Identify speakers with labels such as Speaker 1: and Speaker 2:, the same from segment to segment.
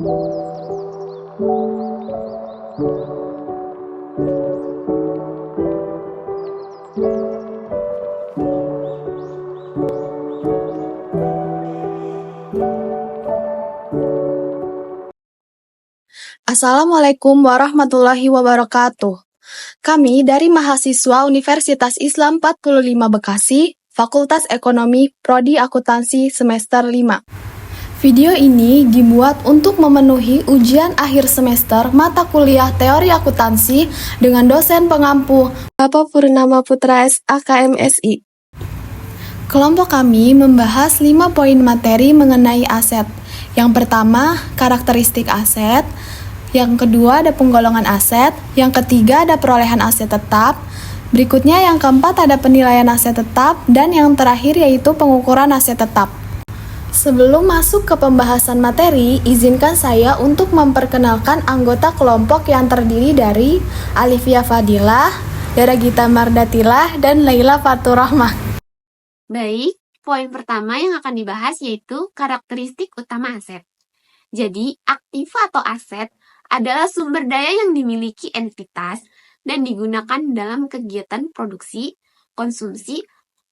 Speaker 1: Assalamualaikum warahmatullahi wabarakatuh. Kami dari mahasiswa Universitas Islam 45 Bekasi, Fakultas Ekonomi, Prodi Akuntansi semester 5. Video ini dibuat untuk memenuhi ujian akhir semester mata kuliah Teori Akuntansi dengan dosen pengampu Bapak Purnama Putra SAKMSI. Kelompok kami membahas 5 poin materi mengenai aset. Yang pertama, karakteristik aset. Yang kedua ada penggolongan aset, yang ketiga ada perolehan aset tetap, berikutnya yang keempat ada penilaian aset tetap, dan yang terakhir yaitu pengukuran aset tetap. Sebelum masuk ke pembahasan materi, izinkan saya untuk memperkenalkan anggota kelompok yang terdiri dari Alifia Fadilah, Dara Gita Mardatilah, dan Laila Faturrahmah.
Speaker 2: Baik, poin pertama yang akan dibahas yaitu karakteristik utama aset. Jadi, aktiva atau aset adalah sumber daya yang dimiliki entitas dan digunakan dalam kegiatan produksi, konsumsi,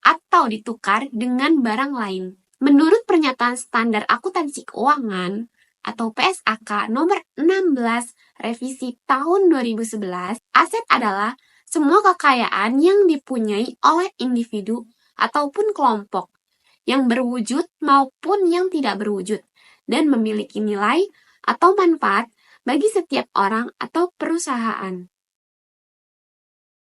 Speaker 2: atau ditukar dengan barang lain. Menurut Pernyataan Standar Akuntansi Keuangan atau PSAK nomor 16 revisi tahun 2011, aset adalah semua kekayaan yang dipunyai oleh individu ataupun kelompok yang berwujud maupun yang tidak berwujud dan memiliki nilai atau manfaat bagi setiap orang atau perusahaan.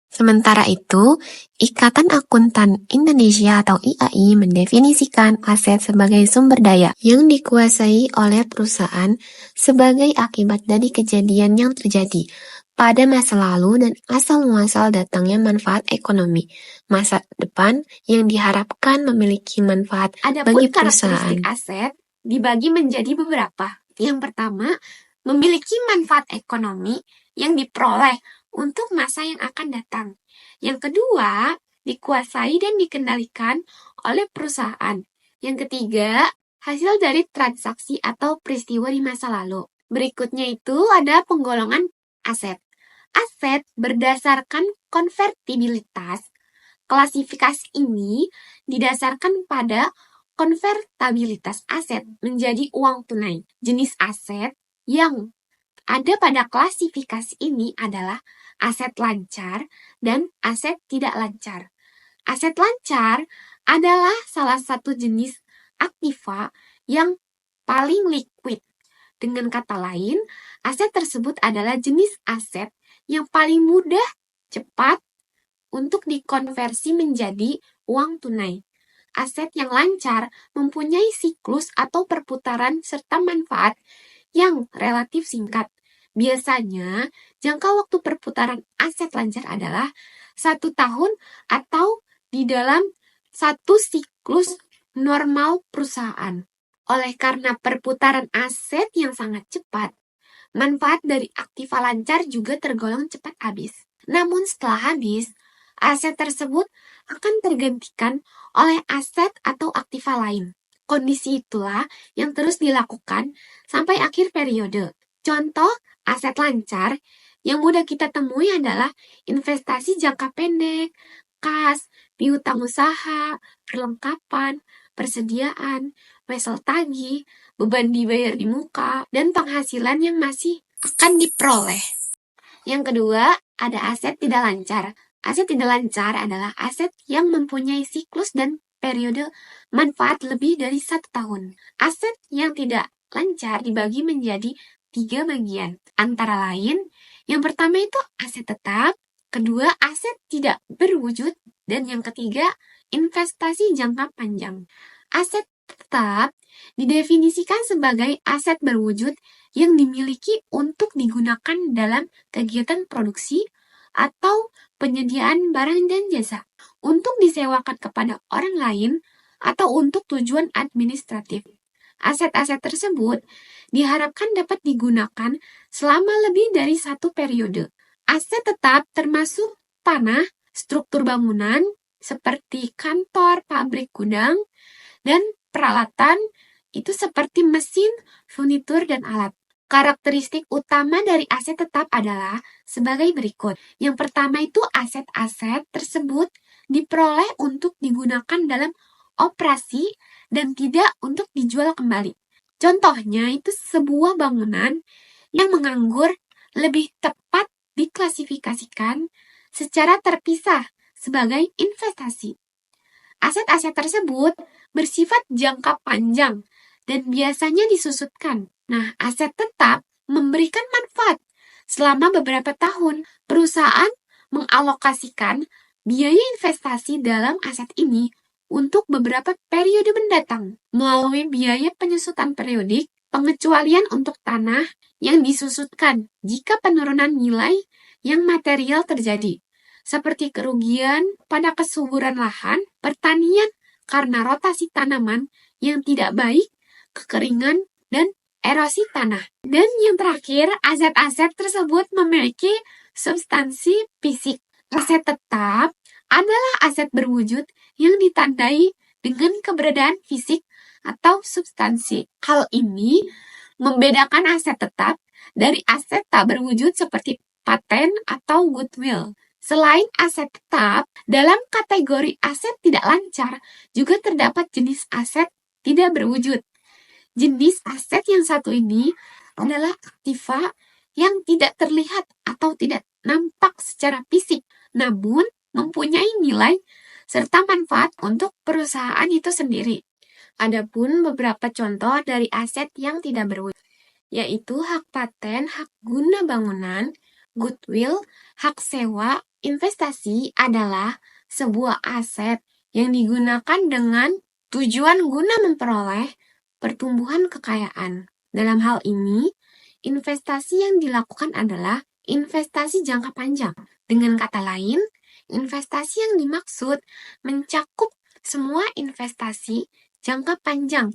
Speaker 3: Sementara itu, Ikatan Akuntan Indonesia atau IAI mendefinisikan aset sebagai sumber daya yang dikuasai oleh perusahaan sebagai akibat dari kejadian yang terjadi pada masa lalu dan asal-muasal datangnya manfaat ekonomi masa depan yang diharapkan memiliki manfaat bagi perusahaan.
Speaker 2: Karakteristik aset dibagi menjadi beberapa. Yang pertama, memiliki manfaat ekonomi yang diperoleh untuk masa yang akan datang. Yang kedua, dikuasai dan dikendalikan oleh perusahaan. Yang ketiga, hasil dari transaksi atau peristiwa di masa lalu. Berikutnya itu ada penggolongan aset. Aset berdasarkan konvertibilitas. Klasifikasi ini didasarkan pada konvertibilitas aset menjadi uang tunai. Jenis aset yang ada pada klasifikasi ini adalah aset lancar dan aset tidak lancar. Aset lancar adalah salah satu jenis aktiva yang paling liquid. Dengan kata lain, aset tersebut adalah jenis aset yang paling mudah, cepat untuk dikonversi menjadi uang tunai. Aset yang lancar mempunyai siklus atau perputaran serta manfaat yang relatif singkat. Biasanya, jangka waktu perputaran aset lancar adalah 1 tahun atau di dalam satu siklus normal perusahaan. Oleh karena perputaran aset yang sangat cepat, manfaat dari aktiva lancar juga tergolong cepat habis. Namun setelah habis, aset tersebut akan tergantikan oleh aset atau aktiva lain. Kondisi itulah yang terus dilakukan sampai akhir periode. Contoh aset lancar yang mudah kita temui adalah investasi jangka pendek, kas, piutang usaha, perlengkapan, persediaan, wesel tagih, beban dibayar di muka, dan penghasilan yang masih akan diperoleh. Yang kedua, ada aset tidak lancar. Aset tidak lancar adalah aset yang mempunyai siklus dan periode manfaat lebih dari 1 tahun. Aset yang tidak lancar dibagi menjadi 3 bagian. Antara lain, yang pertama itu aset tetap, kedua aset tidak berwujud, dan yang ketiga investasi jangka panjang. Aset tetap didefinisikan sebagai aset berwujud yang dimiliki untuk digunakan dalam kegiatan produksi atau penyediaan barang dan jasa, untuk disewakan kepada orang lain atau untuk tujuan administratif. Aset-aset tersebut diharapkan dapat digunakan selama lebih dari 1 periode. Aset tetap termasuk tanah, struktur bangunan seperti kantor, pabrik, gudang, dan peralatan itu seperti mesin, furnitur, dan alat. Karakteristik utama dari aset tetap adalah sebagai berikut. Yang pertama itu aset-aset tersebut diperoleh untuk digunakan dalam operasi dan tidak untuk dijual kembali. Contohnya itu sebuah bangunan yang menganggur lebih tepat diklasifikasikan secara terpisah sebagai investasi. Aset-aset tersebut bersifat jangka panjang dan biasanya disusutkan. Nah, aset tetap memberikan manfaat selama beberapa tahun. Perusahaan mengalokasikan biaya investasi dalam aset ini untuk beberapa periode mendatang melalui biaya penyusutan periodik, pengecualian untuk tanah yang disusutkan jika penurunan nilai yang material terjadi, seperti kerugian pada kesuburan lahan, pertanian karena rotasi tanaman yang tidak baik, kekeringan, dan erosi tanah. Dan yang terakhir, aset-aset tersebut memiliki substansi fisik. Aset tetap adalah aset berwujud yang ditandai dengan keberadaan fisik atau substansi. Hal ini membedakan aset tetap dari aset tak berwujud seperti paten atau goodwill. Selain aset tetap, dalam kategori aset tidak lancar juga terdapat jenis aset tidak berwujud. Jenis aset yang satu ini adalah aktiva yang tidak terlihat atau tidak nampak secara fisik, namun mempunyai nilai serta manfaat untuk perusahaan itu sendiri. Adapun beberapa contoh dari aset yang tidak berwujud, yaitu hak paten, hak guna bangunan, goodwill, hak sewa. Investasi adalah sebuah aset yang digunakan dengan tujuan guna memperoleh pertumbuhan kekayaan. Dalam hal ini, investasi yang dilakukan adalah investasi jangka panjang. Dengan kata lain, investasi yang dimaksud mencakup semua investasi jangka panjang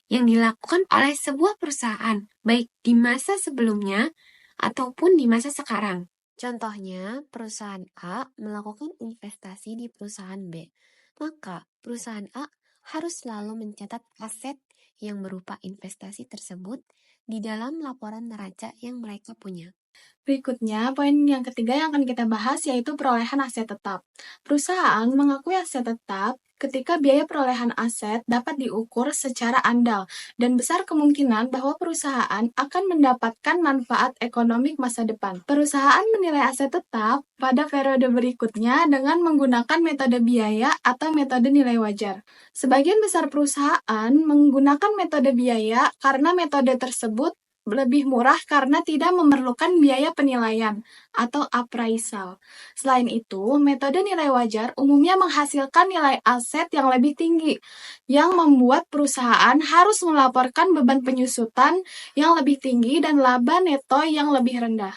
Speaker 2: yang dilakukan oleh sebuah perusahaan, baik di masa sebelumnya ataupun di masa sekarang.
Speaker 3: Contohnya, perusahaan A melakukan investasi di perusahaan B. Maka, perusahaan A harus selalu mencatat aset yang berupa investasi tersebut di dalam laporan neraca yang mereka punya.
Speaker 1: Berikutnya, poin yang ketiga yang akan kita bahas yaitu perolehan aset tetap. Perusahaan mengakui aset tetap ketika biaya perolehan aset dapat diukur secara andal dan besar kemungkinan bahwa perusahaan akan mendapatkan manfaat ekonomi masa depan. Perusahaan menilai aset tetap pada periode berikutnya dengan menggunakan metode biaya atau metode nilai wajar. Sebagian besar perusahaan menggunakan metode biaya karena metode tersebut lebih murah karena tidak memerlukan biaya penilaian atau appraisal. Selain itu, metode nilai wajar umumnya menghasilkan nilai aset yang lebih tinggi, yang membuat perusahaan harus melaporkan beban penyusutan yang lebih tinggi dan laba neto yang lebih rendah.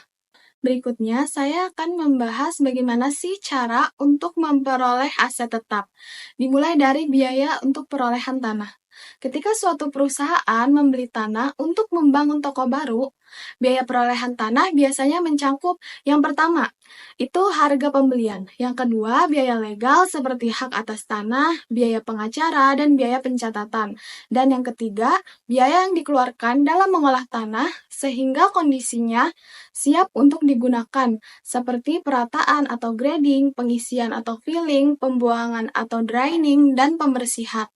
Speaker 1: Berikutnya, saya akan membahas bagaimana sih cara untuk memperoleh aset tetap. Dimulai dari biaya untuk perolehan tanah. Ketika suatu perusahaan membeli tanah untuk membangun toko baru, biaya perolehan tanah biasanya mencakup yang pertama, itu harga pembelian. Yang kedua, biaya legal seperti hak atas tanah, biaya pengacara, dan biaya pencatatan. Dan yang ketiga, biaya yang dikeluarkan dalam mengolah tanah sehingga kondisinya siap untuk digunakan, seperti perataan atau grading, pengisian atau filling, pembuangan atau draining, dan pembersihan,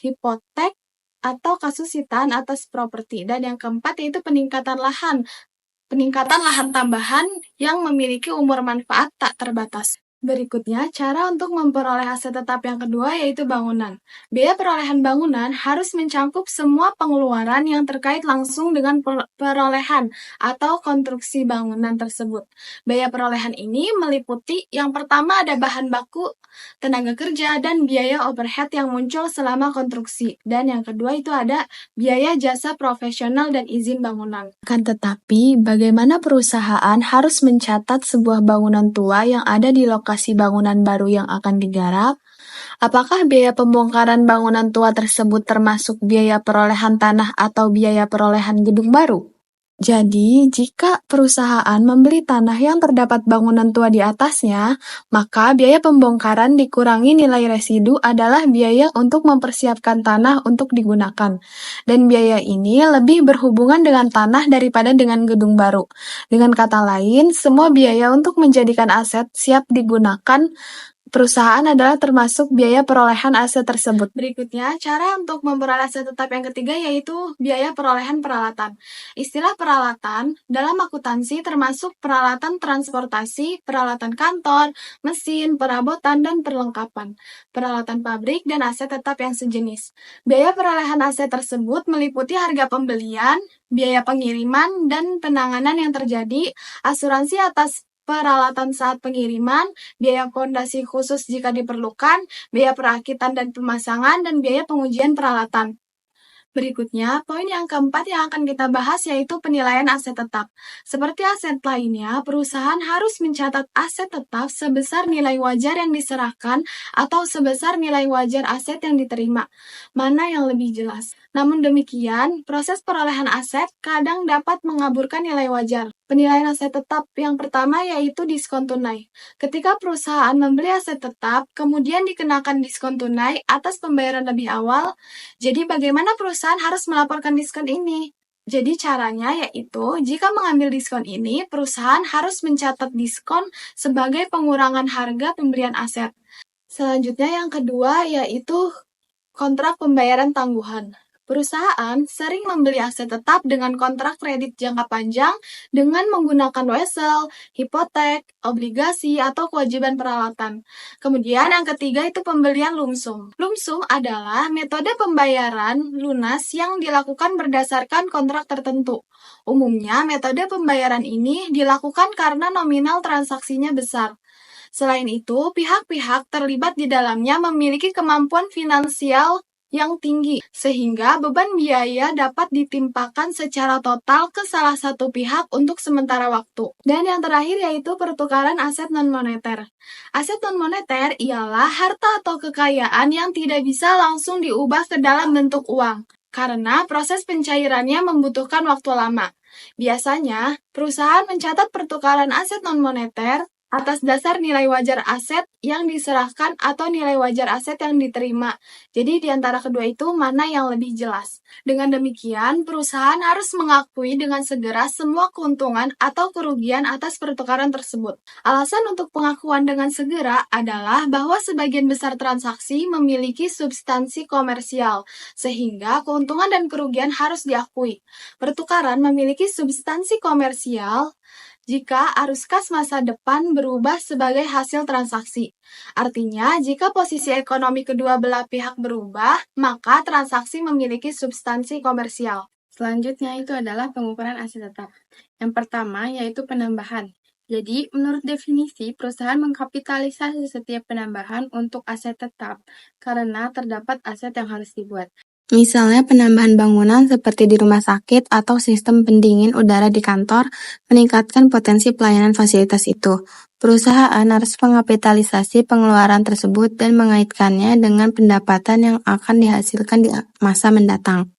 Speaker 1: hipotek, atau kasus sitaan atas properti. Dan yang keempat yaitu peningkatan lahan tambahan yang memiliki umur manfaat tak terbatas. Berikutnya, cara untuk memperoleh aset tetap yang kedua yaitu bangunan. Biaya perolehan bangunan harus mencakup semua pengeluaran yang terkait langsung dengan perolehan atau konstruksi bangunan tersebut. Biaya perolehan ini meliputi yang pertama ada bahan baku, tenaga kerja, dan biaya overhead yang muncul selama konstruksi. Dan yang kedua itu ada biaya jasa profesional dan izin bangunan. Akan tetapi, bagaimana perusahaan harus mencatat sebuah bangunan tua yang ada di lokasi bangunan baru yang akan digarap? Apakah biaya pembongkaran bangunan tua tersebut termasuk biaya perolehan tanah atau biaya perolehan gedung baru? Jadi, jika perusahaan membeli tanah yang terdapat bangunan tua di atasnya, maka biaya pembongkaran dikurangi nilai residu adalah biaya untuk mempersiapkan tanah untuk digunakan. Dan biaya ini lebih berhubungan dengan tanah daripada dengan gedung baru. Dengan kata lain, semua biaya untuk menjadikan aset siap digunakan perusahaan adalah termasuk biaya perolehan aset tersebut. Berikutnya, cara untuk memperoleh aset tetap yang ketiga yaitu biaya perolehan peralatan. Istilah peralatan dalam akuntansi termasuk peralatan transportasi, peralatan kantor, mesin, perabotan, dan perlengkapan, peralatan pabrik, dan aset tetap yang sejenis. Biaya perolehan aset tersebut meliputi harga pembelian, biaya pengiriman, dan penanganan yang terjadi, asuransi atas peralatan saat pengiriman, biaya pondasi khusus jika diperlukan, biaya perakitan dan pemasangan, dan biaya pengujian peralatan. Berikutnya, poin yang keempat yang akan kita bahas yaitu penilaian aset tetap. Seperti aset lainnya, perusahaan harus mencatat aset tetap sebesar nilai wajar yang diserahkan atau sebesar nilai wajar aset yang diterima. Mana yang lebih jelas? Namun demikian, proses perolehan aset kadang dapat mengaburkan nilai wajar. Penilaian aset tetap yang pertama yaitu diskon tunai. Ketika perusahaan membeli aset tetap, kemudian dikenakan diskon tunai atas pembayaran lebih awal, jadi bagaimana perusahaan harus melaporkan diskon ini? Jadi caranya yaitu, jika mengambil diskon ini, perusahaan harus mencatat diskon sebagai pengurangan harga pemberian aset. Selanjutnya yang kedua yaitu kontrak pembayaran tangguhan. Perusahaan sering membeli aset tetap dengan kontrak kredit jangka panjang dengan menggunakan wesel, hipotek, obligasi, atau kewajiban peralatan. Kemudian yang ketiga itu pembelian lumsum. Lumsum adalah metode pembayaran lunas yang dilakukan berdasarkan kontrak tertentu. Umumnya metode pembayaran ini dilakukan karena nominal transaksinya besar. Selain itu, pihak-pihak terlibat di dalamnya memiliki kemampuan finansial yang tinggi, sehingga beban biaya dapat ditimpakan secara total ke salah satu pihak untuk sementara waktu. Dan yang terakhir yaitu pertukaran aset non-moneter. Aset non-moneter ialah harta atau kekayaan yang tidak bisa langsung diubah ke dalam bentuk uang, karena proses pencairannya membutuhkan waktu lama. Biasanya, perusahaan mencatat pertukaran aset non-moneter atas dasar nilai wajar aset yang diserahkan atau nilai wajar aset yang diterima. Jadi di antara kedua itu mana yang lebih jelas. Dengan demikian, perusahaan harus mengakui dengan segera semua keuntungan atau kerugian atas pertukaran tersebut. Alasan untuk pengakuan dengan segera adalah bahwa sebagian besar transaksi memiliki substansi komersial, sehingga keuntungan dan kerugian harus diakui. Pertukaran memiliki substansi komersial jika arus kas masa depan berubah sebagai hasil transaksi. Artinya, jika posisi ekonomi kedua belah pihak berubah, maka transaksi memiliki substansi komersial. Selanjutnya itu adalah pengukuran aset tetap. Yang pertama yaitu penambahan. Jadi, menurut definisi, perusahaan mengkapitalisasi setiap penambahan untuk aset tetap karena terdapat aset yang harus dibuat.
Speaker 3: Misalnya penambahan bangunan seperti di rumah sakit atau sistem pendingin udara di kantor meningkatkan potensi pelayanan fasilitas itu. Perusahaan harus mengapitalisasi pengeluaran tersebut dan mengaitkannya dengan pendapatan yang akan dihasilkan di masa mendatang.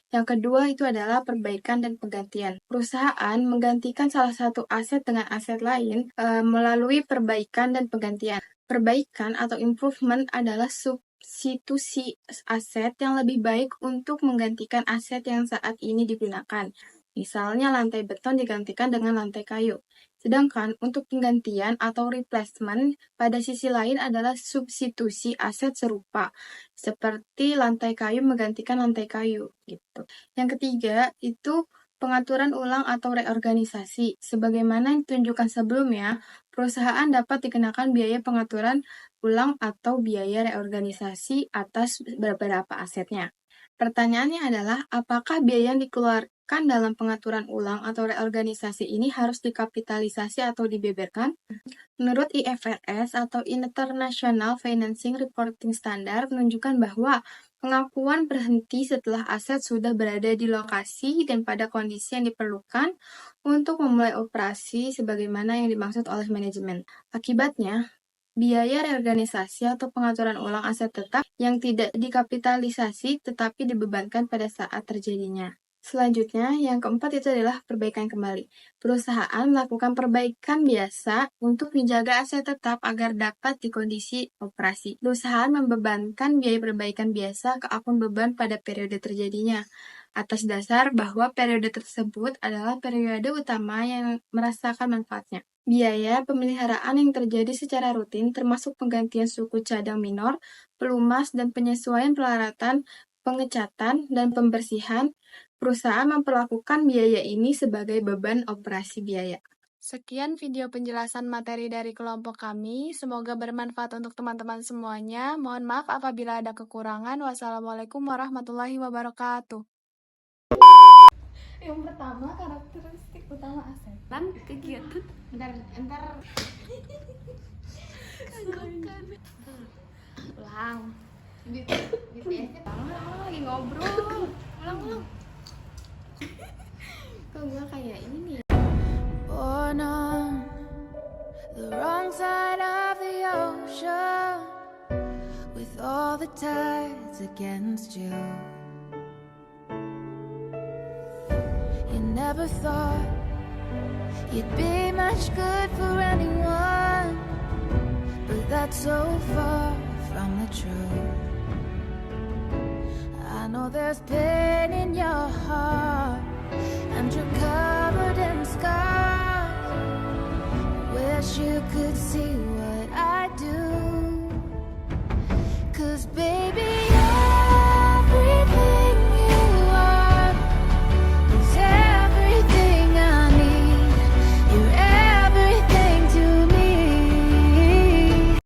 Speaker 1: Yang kedua itu adalah perbaikan dan penggantian. Perusahaan menggantikan salah satu aset dengan aset lain melalui perbaikan dan penggantian. Perbaikan atau improvement adalah substitusi aset yang lebih baik untuk menggantikan aset yang saat ini digunakan. Misalnya lantai beton digantikan dengan lantai kayu. Sedangkan untuk penggantian atau replacement pada sisi lain adalah substitusi aset serupa, seperti lantai kayu menggantikan lantai kayu gitu. Yang ketiga itu pengaturan ulang atau reorganisasi. Sebagaimana yang ditunjukkan sebelumnya, perusahaan dapat dikenakan biaya pengaturan ulang atau biaya reorganisasi atas beberapa asetnya. Pertanyaannya adalah, apakah biaya yang dikeluarkan dalam pengaturan ulang atau reorganisasi ini harus dikapitalisasi atau dibeberkan? Menurut IFRS atau International Financing Reporting Standard menunjukkan bahwa pengakuan berhenti setelah aset sudah berada di lokasi dan pada kondisi yang diperlukan untuk memulai operasi sebagaimana yang dimaksud oleh manajemen. Akibatnya, biaya reorganisasi atau pengaturan ulang aset tetap yang tidak dikapitalisasi tetapi dibebankan pada saat terjadinya. Selanjutnya, yang keempat itu adalah perbaikan kembali. Perusahaan melakukan perbaikan biasa untuk menjaga aset tetap agar dapat di kondisi operasi. Perusahaan membebankan biaya perbaikan biasa ke akun beban pada periode terjadinya, atas dasar bahwa periode tersebut adalah periode utama yang merasakan manfaatnya. Biaya pemeliharaan yang terjadi secara rutin termasuk penggantian suku cadang minor, pelumas, dan penyesuaian peralatan, pengecatan, dan pembersihan. Perusahaan memperlakukan biaya ini sebagai beban operasi biaya. Sekian video penjelasan materi dari kelompok kami. Semoga bermanfaat untuk teman-teman semuanya. Mohon maaf apabila ada kekurangan. Wassalamualaikum warahmatullahi wabarakatuh. Yang pertama, karakteristik utama aset.
Speaker 2: Dan kegiatan
Speaker 1: Entar
Speaker 2: ulang.
Speaker 1: lagi ngobrol. Ulang. Kok gue kayak ini ya?
Speaker 4: Born on the wrong side of the ocean, with all the tides against you. You never thought you'd be much good for anyone, but that's so far from the truth. I know there's pain in your heart, and you're covered in scars. Wish you could see